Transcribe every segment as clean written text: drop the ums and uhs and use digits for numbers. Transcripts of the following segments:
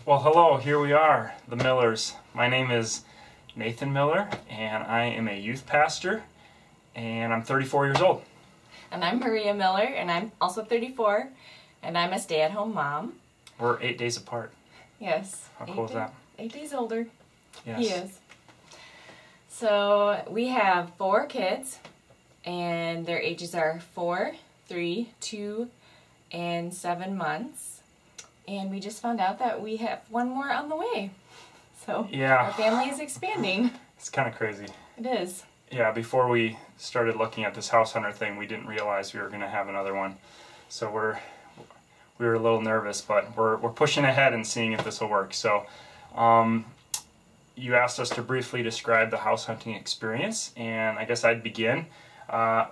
Well, hello, here we are, the Millers. My name is Nathan Miller, and I am a youth pastor, and I'm 34 years old. And I'm Maria Miller, and I'm also 34, and I'm a stay-at-home mom. We're 8 days apart. Yes. How cool is that? 8 days older. Yes. He is. So we have 4 kids, and their ages are 4, 3, 2, and 7 months. And we just found out that we have one more on the way. So yeah, our family is expanding. It's kind of crazy. It is. Yeah, before we started looking at this house hunter thing, we didn't realize we were going to have another one. So we were a little nervous, but we're pushing ahead and seeing if this will work. So you asked us to briefly describe the house hunting experience, and I guess I'd begin.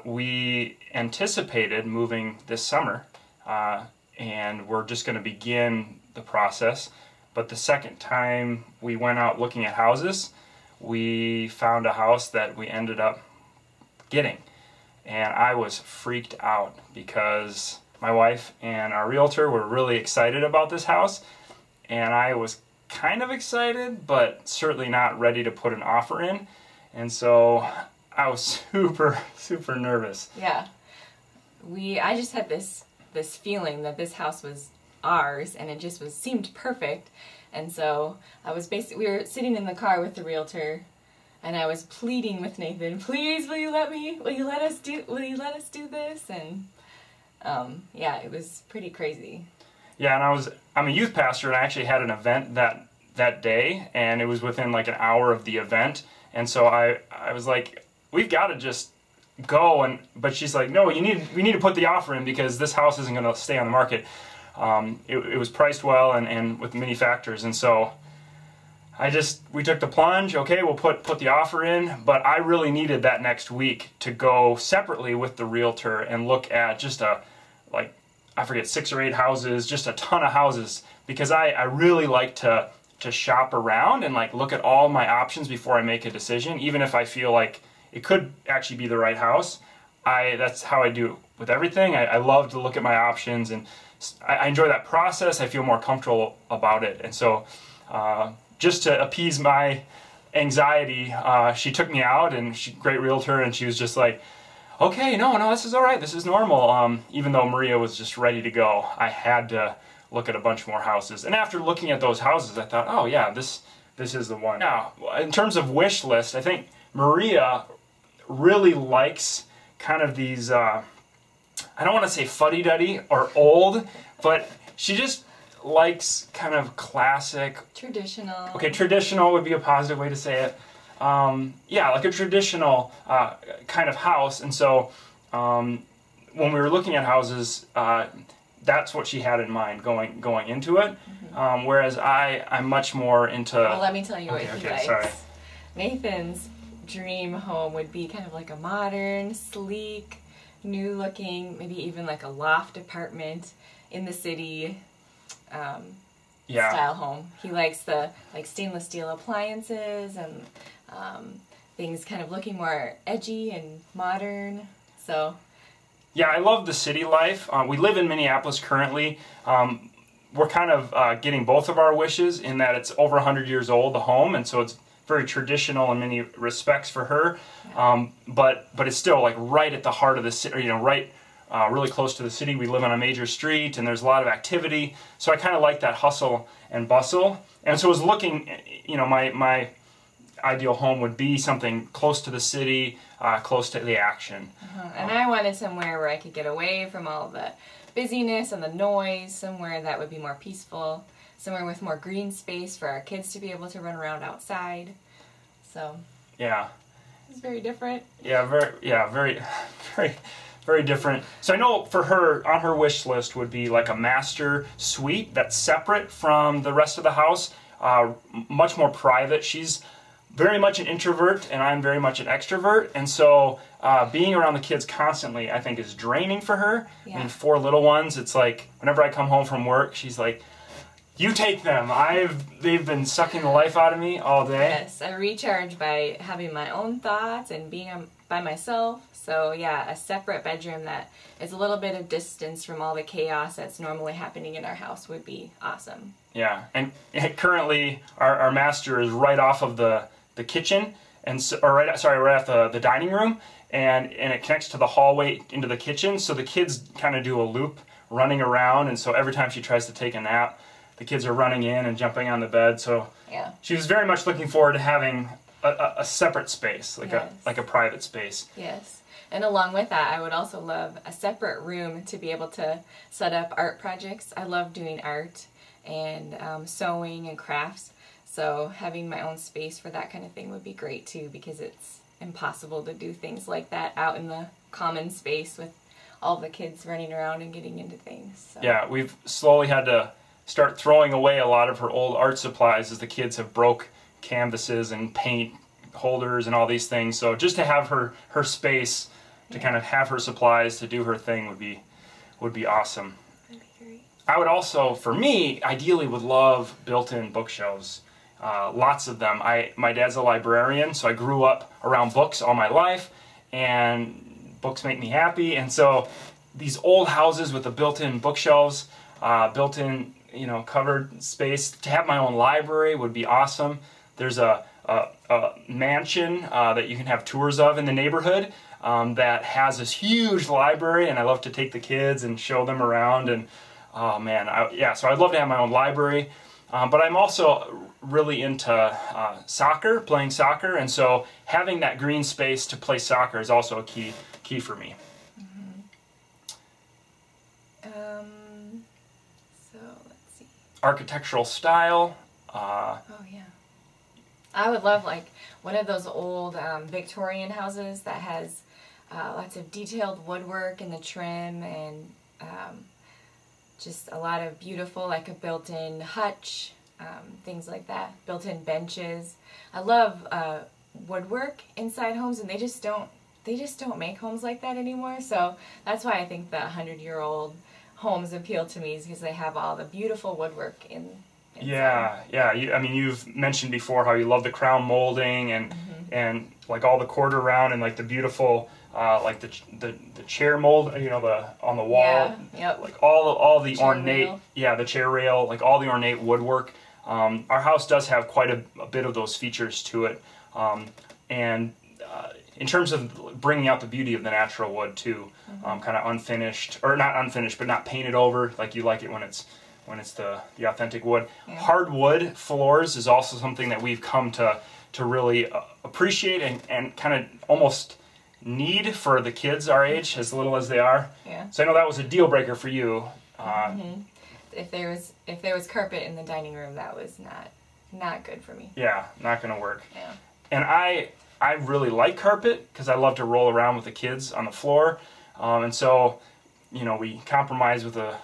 We anticipated moving this summer, and we're just going to begin the process. But the second time we went out looking at houses, we found a house that we ended up getting. And I was freaked out because my wife and our realtor were really excited about this house, and I was kind of excited, but certainly not ready to put an offer in. And so I was super nervous. Yeah. I just had this feeling that this house was ours, and it just seemed perfect. And so we were sitting in the car with the realtor, and I was pleading with Nathan, please, will you let us do this? And yeah, it was pretty crazy. Yeah, and I'm a youth pastor, and I actually had an event that day, and it was within like an hour of the event. And so I was like, we've got to just go. But she's like, no, we need to put the offer in because this house isn't going to stay on the market. It was priced well and with many factors, and so we took the plunge. Okay, we'll put the offer in, but I really needed that next week to go separately with the realtor and look at just I forget, 6 or 8 houses, just a ton of houses, because I really like to shop around and like look at all my options before I make a decision, even if I feel like it could actually be the right house. That's how I do it with everything. I love to look at my options, and I enjoy that process. I feel more comfortable about it. And so just to appease my anxiety, she took me out, and great realtor, and she was just like, okay, no, this is all right. This is normal. Even though Maria was just ready to go, I had to look at a bunch more houses. And after looking at those houses, I thought, oh yeah, this is the one. Now, in terms of wish list, I think Maria really likes kind of these, I don't want to say fuddy-duddy or old, but she just likes kind of classic. Traditional. Okay, traditional would be a positive way to say it. Yeah, like a traditional kind of house. And so when we were looking at houses, that's what she had in mind going into it. Mm-hmm. Whereas I'm much more into... Well, let me tell you what he likes. Sorry. Nathan's dream home would be kind of like a modern, sleek, new looking, maybe even like a loft apartment in the city style home. He likes the stainless steel appliances and things kind of looking more edgy and modern. So yeah, I love the city life. We live in Minneapolis currently. We're kind of getting both of our wishes in that it's over 100 years old, the home, and so it's very traditional in many respects for her. Yeah. But it's still like right at the heart of the city, right really close to the city. We live on a major street, and there's a lot of activity. So I kind of like that hustle and bustle. And so I was looking, my ideal home would be something close to the city, close to the action. And I wanted somewhere where I could get away from all the busyness and the noise, somewhere that would be more peaceful, somewhere with more green space for our kids to be able to run around outside. So yeah, it's very different. Yeah, very different. So I know for her, on her wish list would be like a master suite that's separate from the rest of the house, much more private. She's very much an introvert, and I'm very much an extrovert, and so being around the kids constantly, I think, is draining for her. Yeah. I mean, 4 little ones, it's like whenever I come home from work, she's like, you take them. They've been sucking the life out of me all day. Yes, I recharge by having my own thoughts and being by myself. So yeah, a separate bedroom that is a little bit of distance from all the chaos that's normally happening in our house would be awesome. Yeah, and currently our master is right off of the kitchen, and so, or right off the dining room, and it connects to the hallway into the kitchen. So the kids kind of do a loop running around, and so every time she tries to take a nap, the kids are running in and jumping on the bed. So yeah, she was very much looking forward to having a separate space, like yes. a private space. Yes. And along with that, I would also love a separate room to be able to set up art projects. I love doing art and sewing and crafts. So having my own space for that kind of thing would be great too, because it's impossible to do things like that out in the common space with all the kids running around and getting into things. So. Yeah, we've slowly had to start throwing away a lot of her old art supplies as the kids have broke canvases and paint holders and all these things. So just to have her space to kind of have her supplies to do her thing would be awesome. That'd be great. I would also, for me, ideally would love built-in bookshelves. Lots of them. My dad's a librarian, so I grew up around books all my life, and books make me happy. And so these old houses with the built-in bookshelves, built-in covered space, to have my own library would be awesome. There's a mansion that you can have tours of in the neighborhood that has this huge library, and I love to take the kids and show them around. And oh man, so I'd love to have my own library. But I'm also really into soccer, playing soccer, and so having that green space to play soccer is also a key for me. Mm-hmm. So let's see. Architectural style. Oh yeah. I would love like one of those old Victorian houses that has lots of detailed woodwork in the trim and just a lot of beautiful, like a built-in hutch, things like that, built-in benches. I love woodwork inside homes, and they just don't make homes like that anymore. So that's why I think the 100-year-old homes appeal to me, is because they have all the beautiful woodwork inside. Yeah. You've mentioned before how you love the crown molding and like all the quarter round and like the beautiful like the chair mold, on the wall. Yeah. Yep. Like all the chair ornate, rail. The chair rail, like all the ornate woodwork. Our house does have quite a bit of those features to it, and in terms of bringing out the beauty of the natural wood too, kind of unfinished, or not unfinished, but not painted over, like you like it when it's the authentic wood. Yeah. Hardwood floors is also something that we've come to really appreciate and kind of almost need for the kids our age, as little as they are. Yeah. So I know that was a deal breaker for you. If there was carpet in the dining room, that was not good for me. Yeah, not going to work. Yeah. And I really like carpet because I love to roll around with the kids on the floor, and so we compromise with a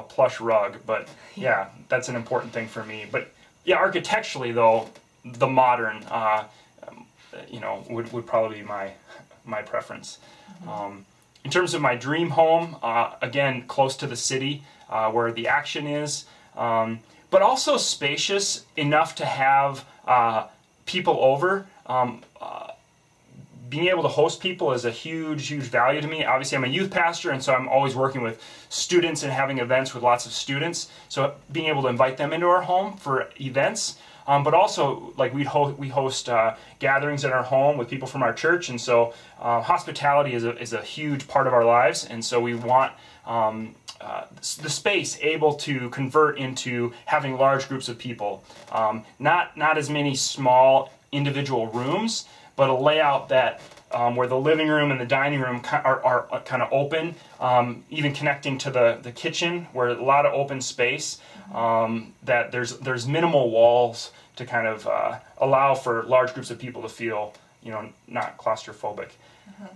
plush rug, but yeah, that's an important thing for me. But yeah, architecturally though, the modern would probably be my preference. In terms of my dream home, again, close to the city where the action is, but also spacious enough to have people over. Being able to host people is a huge value to me. Obviously, I'm a youth pastor, and so I'm always working with students and having events with lots of students. So being able to invite them into our home for events, but also like we host gatherings in our home with people from our church, and so hospitality is a huge part of our lives, and so we want the space able to convert into having large groups of people, not as many small individual rooms, but a layout that where the living room and the dining room are kind of open, even connecting to the kitchen, where a lot of open space, that there's minimal walls to kind of allow for large groups of people to feel, not claustrophobic.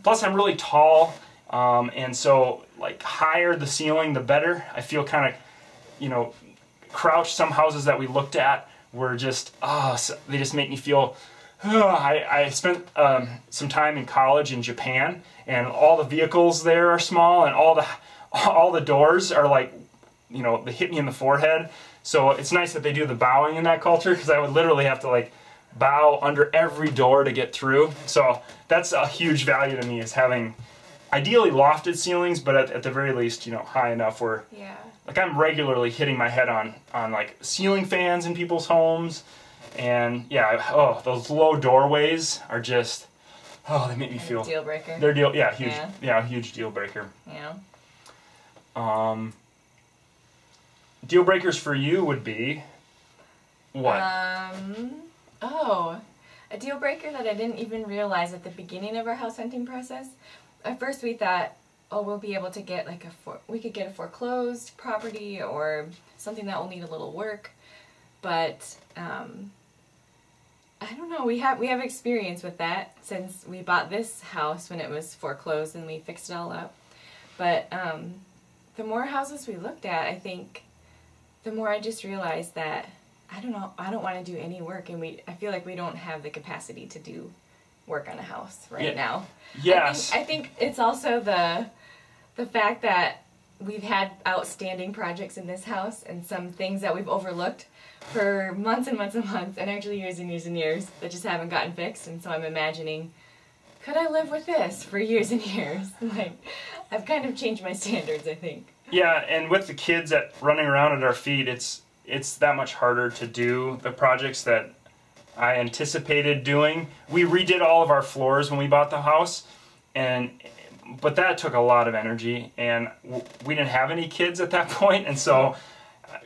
Plus, I'm really tall, and so like higher the ceiling, the better. I feel kind of, crouched. Some houses that we looked at were just, they just make me feel. I spent some time in college in Japan, and all the vehicles there are small, and all the doors are like, they hit me in the forehead. So it's nice that they do the bowing in that culture, because I would literally have to like bow under every door to get through. So that's a huge value to me, is having ideally lofted ceilings, but at the very least, you know, high enough where, Yeah. like, I'm regularly hitting my head on like ceiling fans in people's homes. And yeah, oh, those low doorways are just, oh, they make me feel. Deal breaker. They're yeah, huge, yeah, huge deal breaker. Yeah. Deal breakers for you would be what? Oh, a deal breaker that I didn't even realize at the beginning of our house hunting process. At first we thought, oh, we'll be able to get like we could get a foreclosed property or something that will need a little work. But I don't know, we have experience with that since we bought this house when it was foreclosed and we fixed it all up. But the more houses we looked at, I think the more I just realized that I don't know, I don't want to do any work, and I feel like we don't have the capacity to do work on a house right now. Yes. I think it's also the fact that we've had outstanding projects in this house and some things that we've overlooked for months and months and months, and actually years and years and years, that just haven't gotten fixed. And so I'm imagining, could I live with this for years and years? Like, I've kind of changed my standards, I think. Yeah, and with the kids running around at our feet, it's that much harder to do the projects that I anticipated doing. We redid all of our floors when we bought the house, but that took a lot of energy, and we didn't have any kids at that point, and so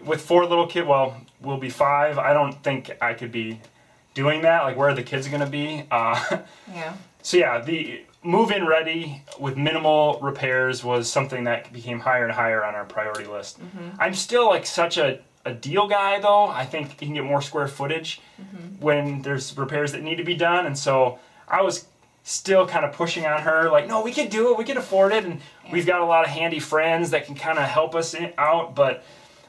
with 4 little kids, well, we'll be 5. I don't think I could be doing that. Like, where are the kids going to be? Yeah. So yeah, the move-in ready with minimal repairs was something that became higher and higher on our priority list. I'm still like such a deal guy, though. I think you can get more square footage when there's repairs that need to be done, and so I was still kind of pushing on her, like, no, we could do it, we could afford it, and we've got a lot of handy friends that can kind of help us out, but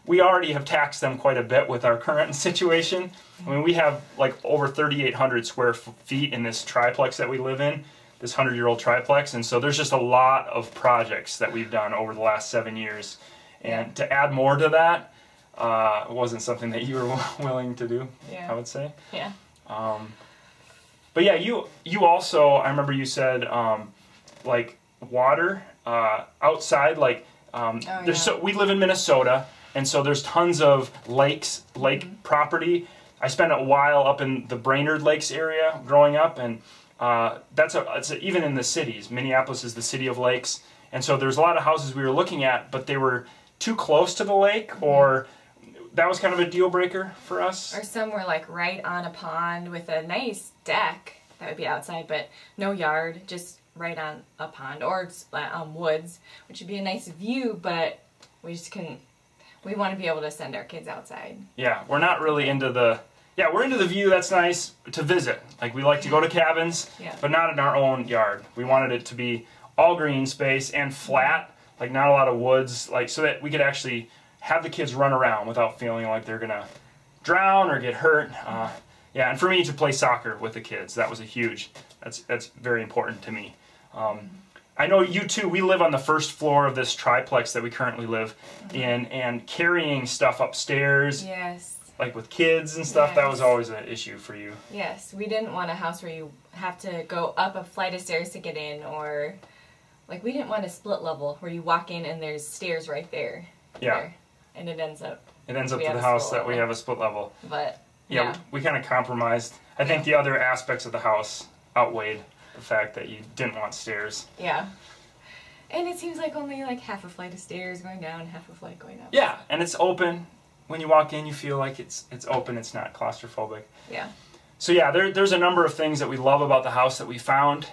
we already have taxed them quite a bit with our current situation. I mean, we have like over 3,800 square feet in this triplex that we live in, this 100-year-old triplex, and so there's just a lot of projects that we've done over the last 7 years, and to add more to that wasn't something that you were willing to do, I would say. Yeah. But yeah, you also, I remember you said, like, water outside, like, we live in Minnesota, and so there's tons of lake property. I spent a while up in the Brainerd Lakes area growing up, and even in the cities. Minneapolis is the city of lakes, and so there's a lot of houses we were looking at, but they were too close to the lake, or that was kind of a deal breaker for us. Or some were like right on a pond with a nice deck that would be outside, but no yard, just right on a pond, or woods, which would be a nice view, but we just couldn't. We want to be able to send our kids outside. Yeah, we're not really into the. Yeah, we're into the view. That's nice to visit. Like, we like to go to cabins, but not in our own yard. We wanted it to be all green space and flat, like not a lot of woods, like so that we could actually have the kids run around without feeling like they're gonna drown or get hurt. Yeah, and for me to play soccer with the kids, that was that's very important to me. I know you too, we live on the first floor of this triplex that we currently live in, and carrying stuff upstairs, like with kids and stuff, that was always an issue for you. Yes, we didn't want a house where you have to go up a flight of stairs to get in, or like we didn't want a split level where you walk in and there's stairs right there. Yeah. And it ends up to the house that we have a split level. But yeah, we kind of compromised. I think the other aspects of the house outweighed the fact that you didn't want stairs. Yeah. And it seems like only like half a flight of stairs going down, half a flight going up. Yeah, and it's open. When you walk in, you feel like it's open, it's not claustrophobic. Yeah. So yeah, there's a number of things that we love about the house that we found.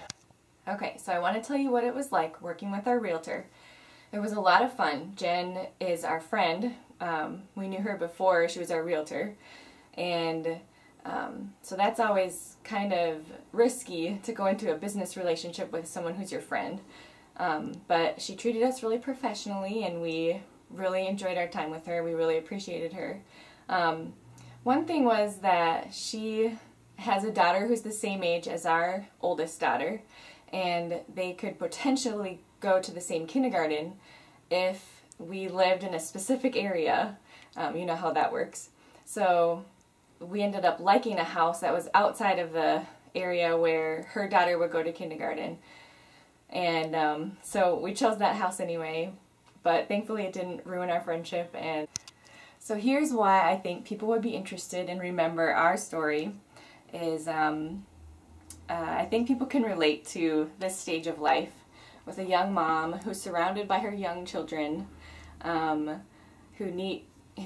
Okay, so I want to tell you what it was like working with our realtor. It was a lot of fun. Jen is our friend. We knew her before she was our realtor. And so that's always kind of risky to go into a business relationship with someone who's your friend. But she treated us really professionally, and we really enjoyed our time with her. We really appreciated her. One thing was that she has a daughter who's the same age as our oldest daughter, and they could potentially go to the same kindergarten if we lived in a specific area. You know how that works. So we ended up liking a house that was outside of the area where her daughter would go to kindergarten. And so we chose that house anyway, but thankfully it didn't ruin our friendship. And so here's why I think people would be interested and remember our story is I think people can relate to this stage of life with a young mom who's surrounded by her young children who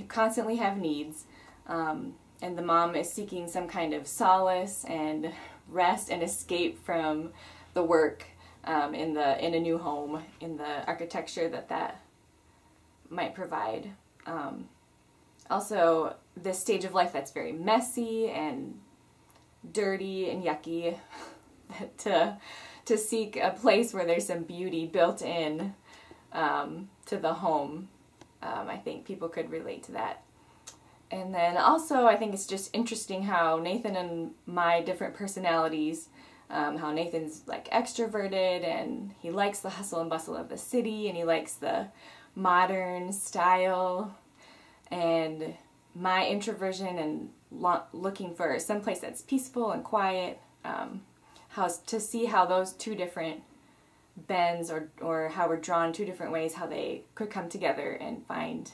constantly have needs, and the mom is seeking some kind of solace and rest and escape from the work in a new home, in the architecture that might provide. Also, this stage of life that's very messy and dirty and yucky, to seek a place where there's some beauty built in to the home. I think people could relate to that. And then also I think it's just interesting how Nathan and my different personalities, how Nathan's like extroverted and he likes the hustle and bustle of the city and he likes the modern style, and my introversion and looking for some place that's peaceful and quiet. To see how those two different bends or how we're drawn two different ways, how they could come together and find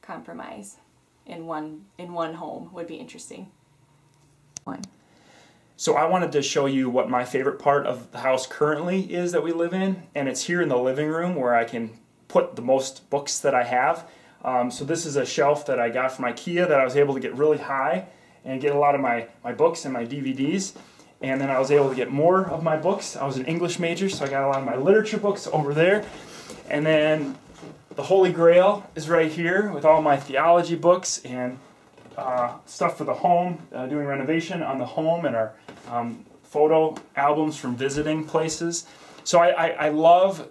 compromise in one home would be interesting. So I wanted to show you what my favorite part of the house currently is that we live in, and it's here in the living room where I can put the most books that I have. So this is a shelf that I got from IKEA that I was able to get really high and get a lot of my books and my DVDs. And then I was able to get more of my books. I was an English major, so I got a lot of my literature books over there. And then the Holy Grail is right here with all my theology books and stuff for the home, doing renovation on the home, and our photo albums from visiting places. So I love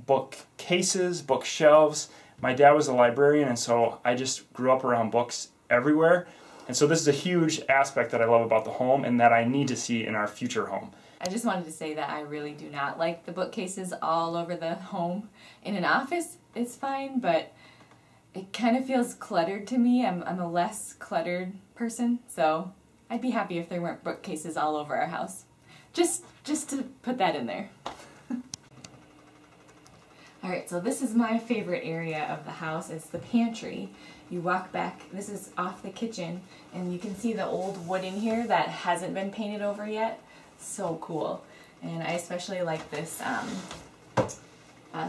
bookcases, bookshelves. My dad was a librarian, and so I just grew up around books everywhere. And so this is a huge aspect that I love about the home and that I need to see in our future home. I just wanted to say that I really do not like the bookcases all over the home. In an office, it's fine, but it kind of feels cluttered to me. I'm a less cluttered person, so I'd be happy if there weren't bookcases all over our house. Just to put that in there. Alright, so this is my favorite area of the house. It's the pantry. You walk back, this is off the kitchen, and you can see the old wood in here that hasn't been painted over yet. So cool. And I especially like this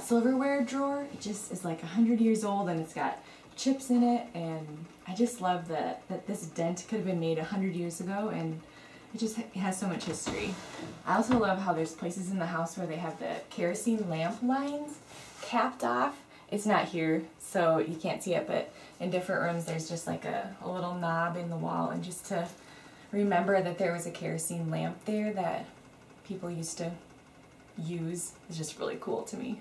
silverware drawer. It just is like 100 years old and it's got chips in it, and I just love that this dent could have been made 100 years ago, and it has so much history. I also love how there's places in the house where they have the kerosene lamp lines capped off. It's not here, so you can't see it, but in different rooms there's just like a little knob in the wall, and just to remember that there was a kerosene lamp there that people used to use is just really cool to me.